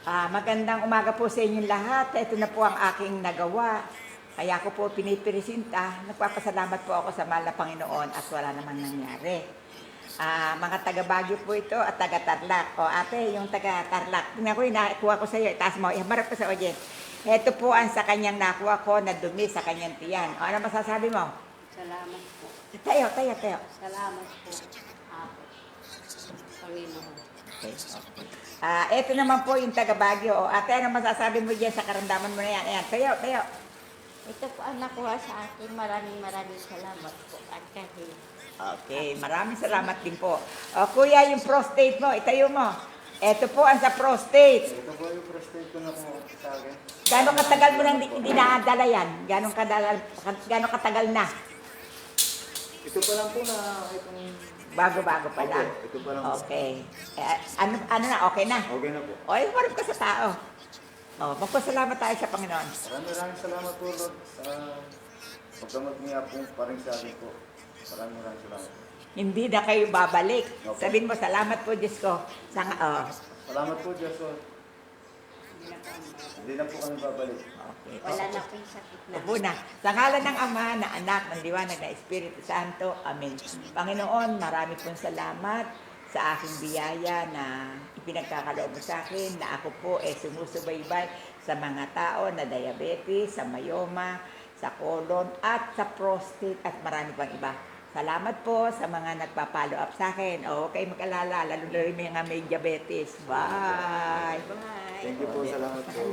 Magandang umaga po sa inyong lahat. Ito na po ang aking nagawa. Kaya ko po pinipresenta. Nagpapasalamat po ako sa mahal na Panginoon at wala namang nangyari. Mga taga Baguio po ito at taga Tarlac. O ate, yung taga Tarlac. Tingnan ko yung nakuha ko sa iyo. Itaas mo. Iharap ko sa audience. Ito po ang sa kanyang nakuha ko na dumi sa kanyang tiyan. O ano masasabi mo? Salamat po. Tayo. Salamat po. Panginoon. Okay. Ito naman po yung taga Baguio. O, ate, ano masasabi mo dyan sa karamdaman mo na yan? Ayan, tayo. Ito po ang nakuha sa akin. Maraming salamat po. At kahit Okay, maraming salamat din po. O, kuya, yung prostate mo, itayo mo. Ito po ang sa prostate. Ito po yung prostate ko na po sa akin. Gano'ng katagal mo nang hindi nakadala yan? Gano'ng katagal na? Ito pa lang po na itong... Bago-bago pa lang. Ito pa lang po. Okay. Ano na, okay na? Okay na po. O, marap ka sa tao. O, magpasalamat tayo sa Panginoon. Maraming salamat po, Lord, sa pagkamag niya po pa rin sa akin po. Maraming salamat. Hindi na kayo babalik. Okay. Sabihin mo, salamat po, Diyos ko. Salamat po, Diyos, Lord. Hindi na po kami babalik. Okay. wala na po yung sakit na. Opo na. Sa ngalan ng Ama, na Anak, ng Liwanag, na Espiritu Santo. Amen. Panginoon, marami pong salamat sa aking biyaya na ipinagkakaloob mo sa akin na ako po sumusubaybay sa mga tao na diabetes, sa myoma, sa colon, at sa prostate, at marami pang iba. Salamat po sa mga nagpa-follow up sa akin. O, huwag kayong mag-alala, lalo na rin mga may diabetes. Bye! Bye. Thank you po, salamat po.